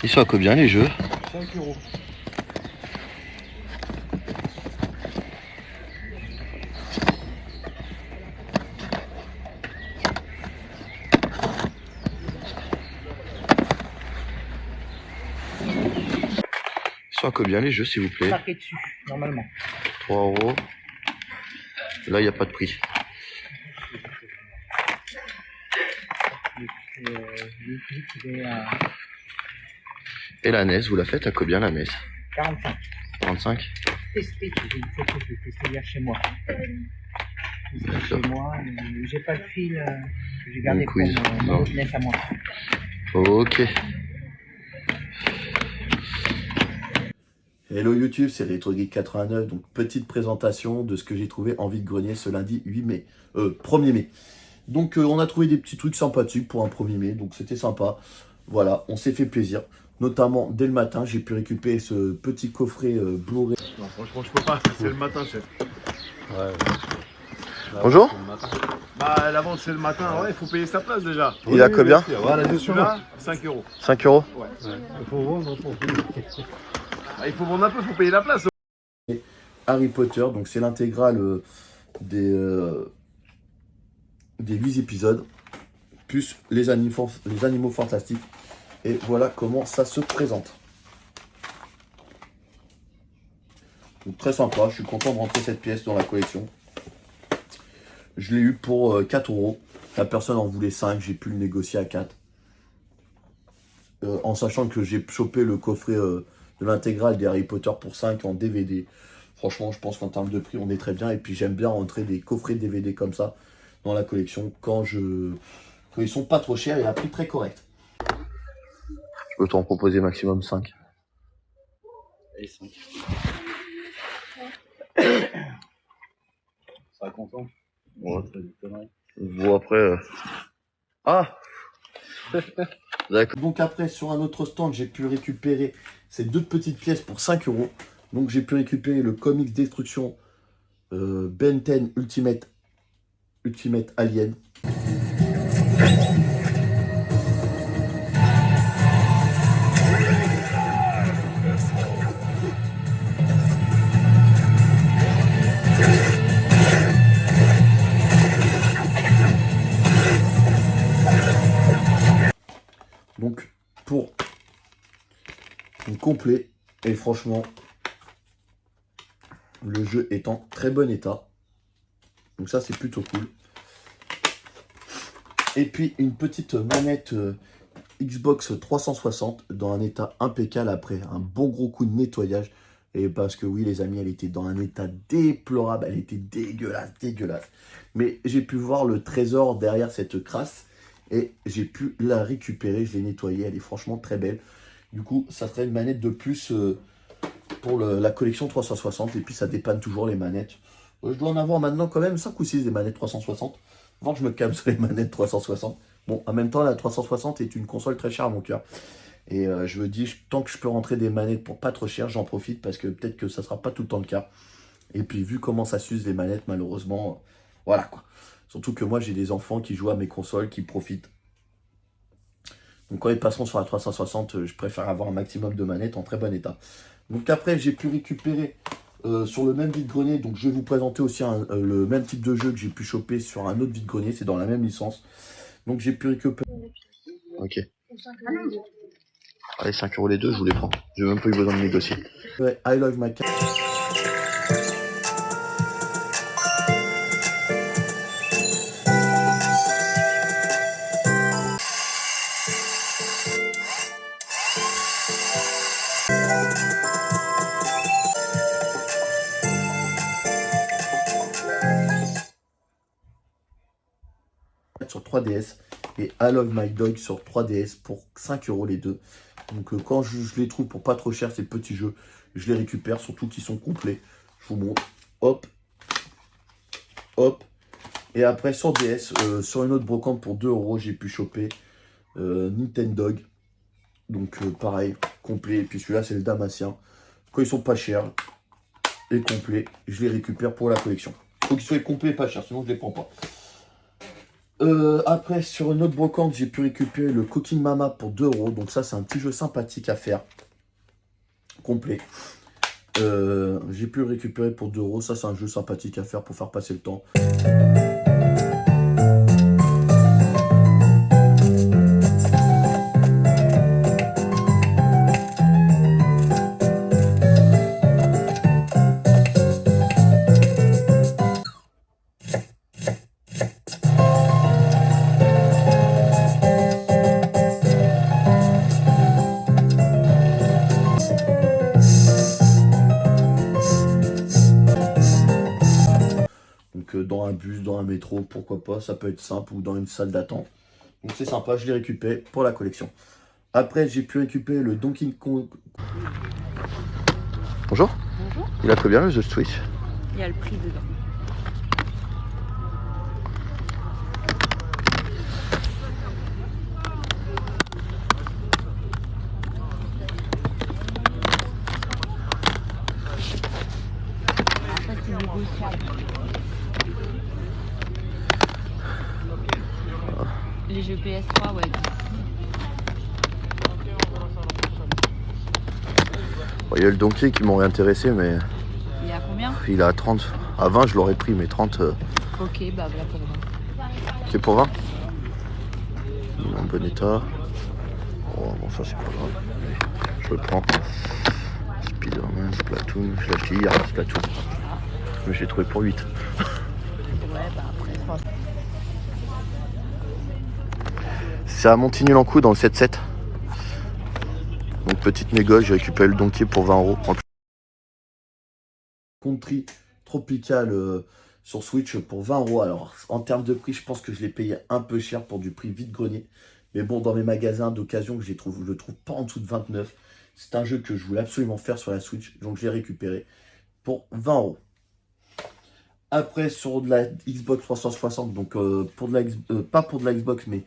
Ils sont à combien les jeux? 5 euros. Ils sont à combien les jeux, s'il vous plaît? Marqué dessus, normalement. 3 euros. Là, il n'y a pas de prix. Le prix, il est à Et la NES, vous la faites à combien la NES? 45. 45? Testé, j'ai une photo, je l'ai testé hier chez moi. Testé chez moi, j'ai pas de fil, j'ai gardé pour mon autre NES à moi. Ok. Hello YouTube, c'est RetroGeek89, donc petite présentation de ce que j'ai trouvé en vide-grenier ce lundi 1er mai. Donc on a trouvé des petits trucs sympathiques pour un 1er mai, donc c'était sympa. Voilà, on s'est fait plaisir. Notamment dès le matin, j'ai pu récupérer ce petit coffret Blu-ray. Non, franchement, je peux pas, c'est le matin, chef. Ouais. Bonjour. Bah, l'avance, c'est le matin, ouais, il faut payer sa place déjà. Il a combien? Voilà, c'est Celui-là, 5 euros. 5 euros? Ouais. Il faut vendre pour Ah, il faut vendre un peu, il faut payer la place. Harry Potter, donc c'est l'intégrale des 8 épisodes, plus les animaux fantastiques. Et voilà comment ça se présente. Donc très sympa, je suis content de rentrer cette pièce dans la collection. Je l'ai eu pour 4 euros. La personne en voulait 5, j'ai pu le négocier à 4. En sachant que j'ai chopé le coffret de l'intégrale des Harry Potter pour 5 en DVD. Franchement, je pense qu'en termes de prix, on est très bien. Et puis j'aime bien rentrer des coffrets DVD comme ça dans la collection quand ils sont pas trop chers et à prix très correct. Je peux t'en proposer maximum 5. Et 5. Ça content. Ouais. Ouais. Bon après... Ah. D'accord. Donc après, sur un autre stand, j'ai pu récupérer ces deux petites pièces pour 5 euros. Donc j'ai pu récupérer le Comics Destruction Ben 10 Ultimate Alien. Donc pour un complet, et franchement, le jeu est en très bon état. Donc ça c'est plutôt cool. Et puis une petite manette Xbox 360 dans un état impeccable après un bon gros coup de nettoyage. Et parce que oui les amis, elle était dans un état déplorable, elle était dégueulasse. Mais j'ai pu voir le trésor derrière cette crasse et j'ai pu la récupérer, je l'ai nettoyée, elle est franchement très belle. Du coup ça serait une manette de plus pour la collection 360 et puis ça dépanne toujours les manettes. Je dois en avoir maintenant quand même 5 ou 6 des manettes 360. Voir que je me calme sur les manettes 360. Bon, en même temps, la 360 est une console très chère à mon cœur. Et je me dis, tant que je peux rentrer des manettes pour pas trop cher, j'en profite parce que peut-être que ça sera pas tout le temps le cas. Et puis, vu comment ça s'use les manettes, malheureusement, voilà quoi. Surtout que moi, j'ai des enfants qui jouent à mes consoles, qui profitent. Donc, quand ils passeront sur la 360, je préfère avoir un maximum de manettes en très bon état. Donc, après, j'ai pu récupérer sur le même vide-grenier. Donc, je vais vous présenter aussi le même type de jeu que j'ai pu choper sur un autre vide-grenier. C'est dans la même licence. Donc, j'ai pu récupérer. Ok. Allez, 5 euros les deux, je vous les prends. J'ai même pas eu besoin de négocier. Ouais, I Love My Cat. Sur 3DS et I Love My Dog sur 3DS pour 5 euros les deux. Donc quand je les trouve pour pas trop cher ces petits jeux, je les récupère, surtout qu'ils sont complets. Je vous montre. Hop. Hop. Et après sur DS, sur une autre brocante pour 2 euros, j'ai pu choper Nintendo. Donc pareil, complet. Et puis celui-là c'est le Damasien. Quand ils sont pas chers et complets, je les récupère pour la collection. Faut qu'ils soient complets et pas chers, sinon je les prends pas. Après, sur une autre brocante, j'ai pu récupérer le Cooking Mama pour 2 €. Donc ça, c'est un petit jeu sympathique à faire. Complet. J'ai pu le récupérer pour 2 €. Ça, c'est un jeu sympathique à faire pour faire passer le temps. Donc dans un bus, dans un métro, pourquoi pas, ça peut être simple, ou dans une salle d'attente. Donc c'est sympa, je l'ai récupéré pour la collection. Après, j'ai pu récupérer le Donkey Kong. Bonjour. Bonjour. Il a combien le jeu Switch? Il y a le prix dedans. Après, c'est négociable. Les jeux PS3, ouais. Bon, il y a le Donkey qui m'aurait intéressé, mais Il y a combien? il est à 30. À 20, je l'aurais pris, mais 30, Ok, bah voilà pour moi. c'est pour 20. Il est en bon état. Oh, bon, ça, c'est pas grave. Allez, je le prends. Spider-Man, Splatoon. Je l'ai acheté hier, Splatoon. Mais je l'ai trouvé pour 8. Ouais, bah après, je pense. C'est à Montigny-Lancoux dans le 7-7. Donc petite négoce, j'ai récupéré le Donkey pour 20 €. En plus, Country Tropical sur Switch pour 20 €. Alors, en termes de prix, je pense que je l'ai payé un peu cher pour du prix vide-grenier. Mais bon, dans mes magasins d'occasion, je le trouve pas en dessous de 29. C'est un jeu que je voulais absolument faire sur la Switch, donc je l'ai récupéré pour 20 €. Après, sur de la Xbox 360, donc pas pour de la Xbox, mais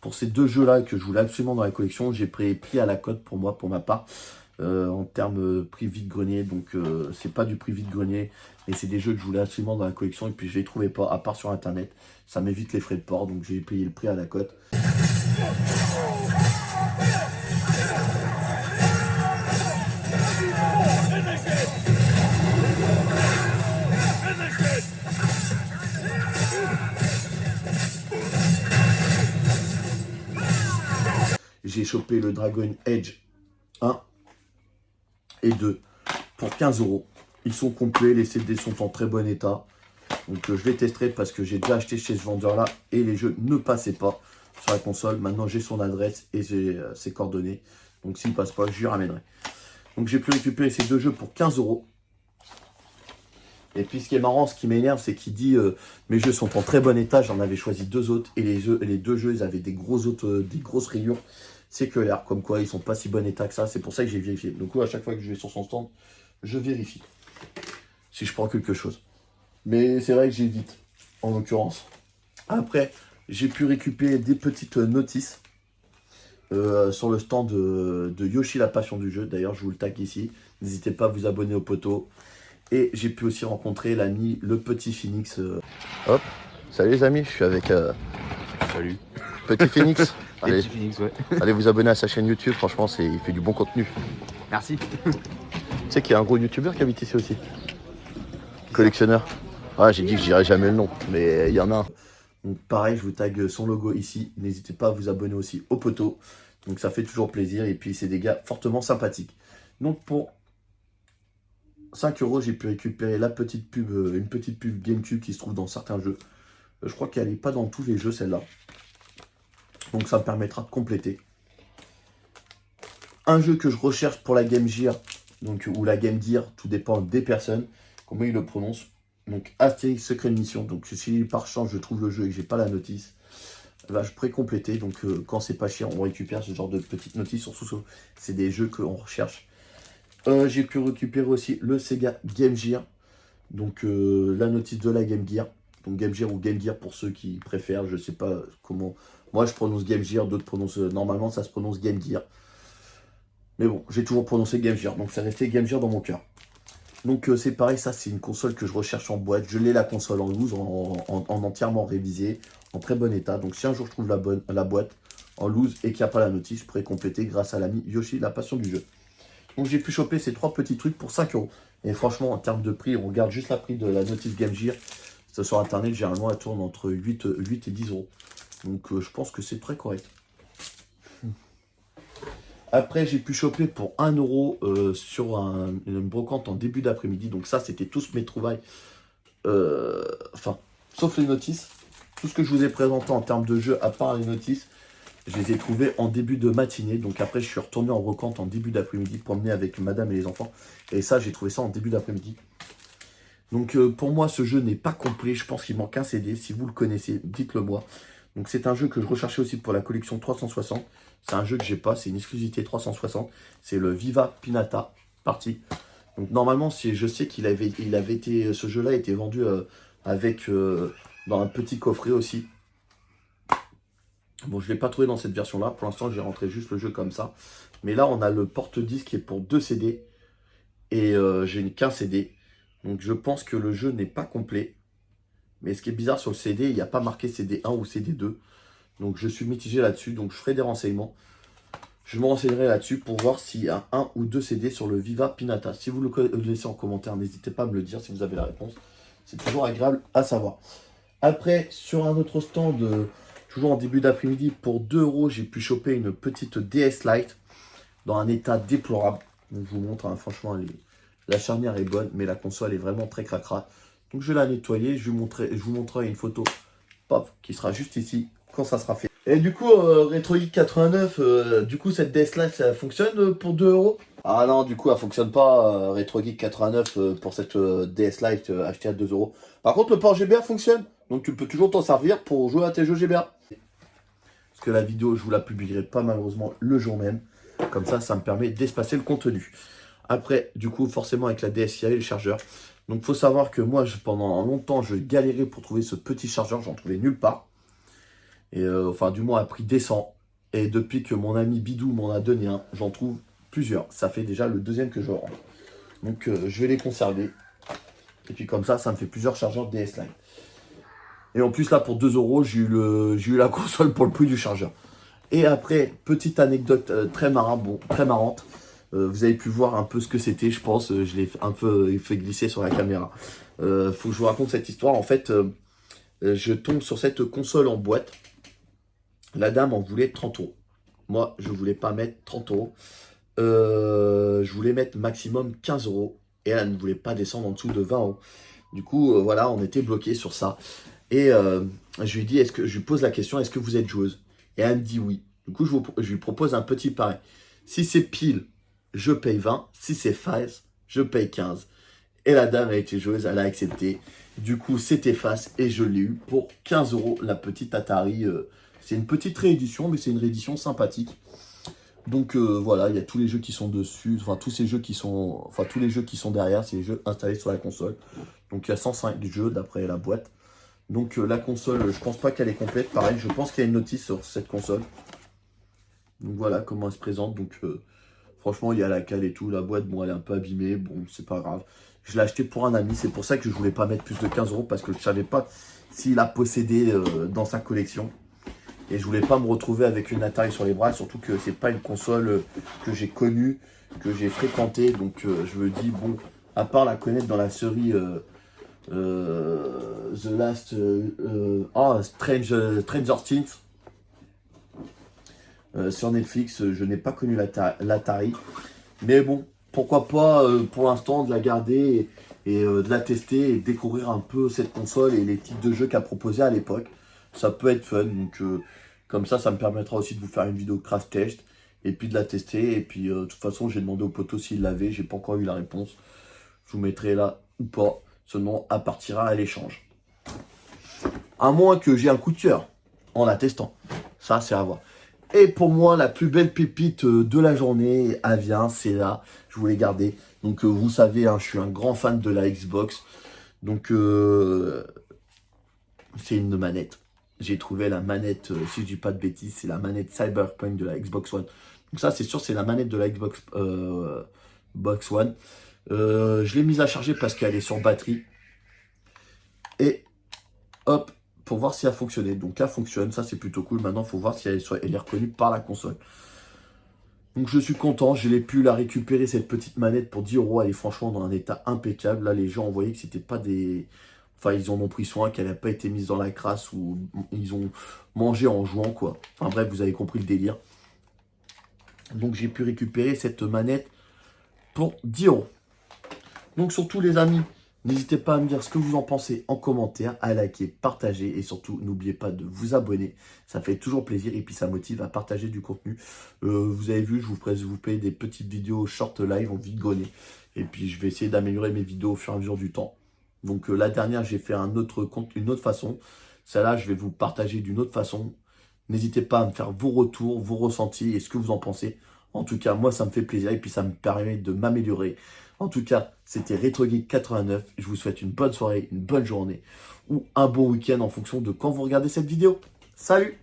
pour ces deux jeux-là que je voulais absolument dans la collection, j'ai pris à la cote pour moi, pour ma part. En termes prix vide-grenier, donc c'est pas du prix vide-grenier, mais c'est des jeux que je voulais absolument dans la collection et puis je les trouvais pas, à part sur internet. Ça m'évite les frais de port, donc j'ai payé le prix à la cote. J'ai chopé le Dragon Age 1 et 2 pour 15 €. Ils sont complets, les CD sont en très bon état. Donc je les testerai parce que j'ai déjà acheté chez ce vendeur-là et les jeux ne passaient pas sur la console. Maintenant j'ai son adresse et j'ai ses coordonnées. Donc s'il ne passe pas, je lui ramènerai. Donc j'ai pu récupérer ces deux jeux pour 15 €. Et puis ce qui est marrant, ce qui m'énerve, c'est qu'il dit mes jeux sont en très bon état. J'en avais choisi deux autres et les deux jeux, ils avaient des grosses rayures. C'est que l'air, comme quoi ils sont pas si bon état que ça. C'est pour ça que j'ai vérifié. Donc à chaque fois que je vais sur son stand, je vérifie si je prends quelque chose. Mais c'est vrai que j'évite, en l'occurrence. Après, j'ai pu récupérer des petites notices sur le stand de Yoshi la passion du jeu. D'ailleurs, je vous le tag ici. N'hésitez pas à vous abonner au poteau. Et j'ai pu aussi rencontrer l'ami, le petit Phoenix. hop. Salut les amis, je suis avec Salut. Petit Phoenix. Allez, Petit Phoenix, ouais. allez vous abonner à sa chaîne YouTube, franchement, il fait du bon contenu. Merci. Tu sais qu'il y a un gros youtubeur qui habite ici aussi. Collectionneur. Ah, j'ai dit que je dirais jamais le nom, mais il y en a un. Donc pareil, je vous tag son logo ici. N'hésitez pas à vous abonner aussi au poteau. Donc ça fait toujours plaisir. Et puis c'est des gars fortement sympathiques. Donc pour 5 €, j'ai pu récupérer une petite pub GameCube qui se trouve dans certains jeux. Je crois qu'elle n'est pas dans tous les jeux, celle-là. Donc ça me permettra de compléter. Un jeu que je recherche pour la Game Gear, donc, ou la Game Gear, tout dépend des personnes, comment ils le prononcent. Donc Astérix Secret Mission. Donc si par chance je trouve le jeu et que j'ai pas la notice, bah, je pourrais compléter. Donc quand c'est pas cher, on récupère ce genre de petites notices sur sous. C'est des jeux qu'on recherche. J'ai pu récupérer aussi le Sega Game Gear. Donc la notice de la Game Gear. Donc Game Gear ou Game Gear pour ceux qui préfèrent. Je sais pas comment. Moi je prononce Game Gear, d'autres prononcent. Normalement ça se prononce Game Gear. Mais bon, j'ai toujours prononcé Game Gear. Donc c'est resté Game Gear dans mon cœur. Donc c'est pareil, ça c'est une console que je recherche en boîte. Je l'ai la console en loose, en entièrement révisée, en très bon état. Donc si un jour je trouve la boîte en loose et qu'il n'y a pas la notice, je pourrais compléter grâce à l'ami Yoshi, la passion du jeu. Donc j'ai pu choper ces 3 petits trucs pour 5 €. Et franchement, en termes de prix, on regarde juste la prix de la notice Game Gear. Sur internet, généralement, elle tourne entre 8 et 10 €. Donc je pense que c'est très correct. Après, j'ai pu choper pour 1 € sur une brocante en début d'après-midi. Donc ça, c'était tous mes trouvailles. Enfin, sauf les notices. Tout ce que je vous ai présenté en termes de jeu, à part les notices, je les ai trouvés en début de matinée. Donc après, je suis retourné en brocante en début d'après-midi pour emmener avec madame et les enfants. Et ça, j'ai trouvé ça en début d'après-midi. Donc pour moi, ce jeu n'est pas complet. Je pense qu'il manque un CD. Si vous le connaissez, dites-le moi. Donc c'est un jeu que je recherchais aussi pour la collection 360. C'est un jeu que j'ai pas, c'est une exclusivité 360. C'est le Viva Pinata Party. Donc normalement, je sais qu'il avait été, ce jeu-là a été vendu dans un petit coffret aussi. Bon, je ne l'ai pas trouvé dans cette version-là. Pour l'instant, j'ai rentré juste le jeu comme ça. Mais là, on a le porte-disque qui est pour 2 CD. Et j'ai qu'un CD. Donc je pense que le jeu n'est pas complet. Mais ce qui est bizarre sur le CD, il n'y a pas marqué CD1 ou CD2. Donc je suis mitigé là-dessus. Donc je ferai des renseignements. Je me renseignerai là-dessus pour voir s'il y a 1 ou 2 CD sur le Viva Pinata. Si vous le laissez en commentaire, n'hésitez pas à me le dire si vous avez la réponse. C'est toujours agréable à savoir. Après, sur un autre stand, toujours en début d'après-midi, pour 2 €, j'ai pu choper une petite DS Lite dans un état déplorable. Donc je vous montre, hein, franchement, la charnière est bonne, mais la console est vraiment très cracra. Donc je vais la nettoyer, je vous montrerai une photo pop, qui sera juste ici quand ça sera fait. Et du coup, RetroGeek 89, du coup cette DS Lite, ça fonctionne pour 2 €? Ah non, du coup, elle fonctionne pas, RetroGeek 89, pour cette DS Lite achetée à 2 €. Par contre, le port GBA fonctionne, donc tu peux toujours t'en servir pour jouer à tes jeux GBA. Parce que la vidéo, je vous la publierai pas malheureusement le jour même. Comme ça, ça me permet d'espacer le contenu. Après, du coup, forcément, avec la DS, il y avait le chargeur. Donc, il faut savoir que moi, pendant longtemps, je galérais pour trouver ce petit chargeur. J'en trouvais nulle part. Et enfin, du moins, à prix décent. Et depuis que mon ami Bidou m'en a donné un, j'en trouve plusieurs. Ça fait déjà le 2e que je rends. Donc, je vais les conserver. Et puis, comme ça me fait plusieurs chargeurs DS Lite. Et en plus, là, pour 2 €, j'ai eu la console pour le prix du chargeur. Et après, petite anecdote très marrante. Vous avez pu voir un peu ce que c'était, je pense. Je l'ai un peu fait glisser sur la caméra. Faut que je vous raconte cette histoire. En fait, je tombe sur cette console en boîte. La dame en voulait 30 €. Moi, je voulais pas mettre 30 €. Je voulais mettre maximum 15 €. Et elle ne voulait pas descendre en dessous de 20 €. Du coup, voilà, on était bloqué sur ça. Et je lui dis, je lui pose la question, est-ce que vous êtes joueuse? Et elle me dit oui. Du coup, je lui propose un petit pari. Si c'est pile, je paye 20. Si c'est face, je paye 15. Et la dame a été joueuse, elle a accepté. Du coup, c'était face et je l'ai eu pour 15 € la petite Atari. C'est une petite réédition, mais c'est une réédition sympathique. Donc voilà, il y a tous les jeux qui sont dessus. Enfin, tous les jeux qui sont derrière, c'est les jeux installés sur la console. Donc il y a 105 jeux d'après la boîte. Donc la console, je pense pas qu'elle est complète. Pareil, je pense qu'il y a une notice sur cette console. Donc voilà comment elle se présente. Donc franchement, il y a la cale et tout. La boîte, bon, elle est un peu abîmée. Bon, c'est pas grave. Je l'ai acheté pour un ami. C'est pour ça que je voulais pas mettre plus de 15 € parce que je savais pas s'il la possédait dans sa collection. Et je voulais pas me retrouver avec une Atari sur les bras. Surtout que c'est pas une console que j'ai connue, que j'ai fréquentée. Donc je me dis, bon, à part la connaître dans la série... The Last Stranger Things sur Netflix, je n'ai pas connu l'Atari, mais bon, pourquoi pas pour l'instant de la garder et de la tester et découvrir un peu cette console et les types de jeux qu'elle proposait à l'époque. Ça peut être fun, donc comme ça me permettra aussi de vous faire une vidéo crash test et puis de la tester. Et puis de toute façon, j'ai demandé au poteau s'il l'avait, j'ai pas encore eu la réponse. Je vous mettrai là ou pas. Seulement, elle partira à l'échange. À moins que j'ai un coup de cœur en la testant. Ça, c'est à voir. Et pour moi, la plus belle pépite de la journée, elle vient, c'est là. Je voulais garder. Donc, vous savez, hein, je suis un grand fan de la Xbox. Donc, c'est une manette. J'ai trouvé la manette, si je dis pas de bêtises, c'est la manette Cyberpunk de la Xbox One. Donc ça, c'est sûr, c'est la manette de la Xbox One. Je l'ai mise à charger parce qu'elle est sur batterie. Et hop, pour voir si elle fonctionnait. Donc elle fonctionne, ça c'est plutôt cool. Maintenant, il faut voir si elle est reconnue par la console. Donc je suis content, j'ai pu la récupérer cette petite manette pour 10 €. Elle est franchement dans un état impeccable. Là, les gens ont voyé que c'était pas des... Enfin, ils en ont pris soin, qu'elle n'a pas été mise dans la crasse ou ils ont mangé en jouant, quoi. Enfin bref, vous avez compris le délire. Donc j'ai pu récupérer cette manette pour 10 €. Donc surtout les amis, n'hésitez pas à me dire ce que vous en pensez en commentaire, à liker, partager et surtout n'oubliez pas de vous abonner. Ça fait toujours plaisir et puis ça motive à partager du contenu. Vous avez vu, je vous fais des petites vidéos short live en vide-grenier. Et puis je vais essayer d'améliorer mes vidéos au fur et à mesure du temps. Donc la dernière, j'ai fait un autre compte, une autre façon. Celle-là, je vais vous partager d'une autre façon. N'hésitez pas à me faire vos retours, vos ressentis et ce que vous en pensez. En tout cas, moi, ça me fait plaisir et puis ça me permet de m'améliorer. En tout cas, c'était RetroGeek89. Je vous souhaite une bonne soirée, une bonne journée ou un bon week-end en fonction de quand vous regardez cette vidéo. Salut!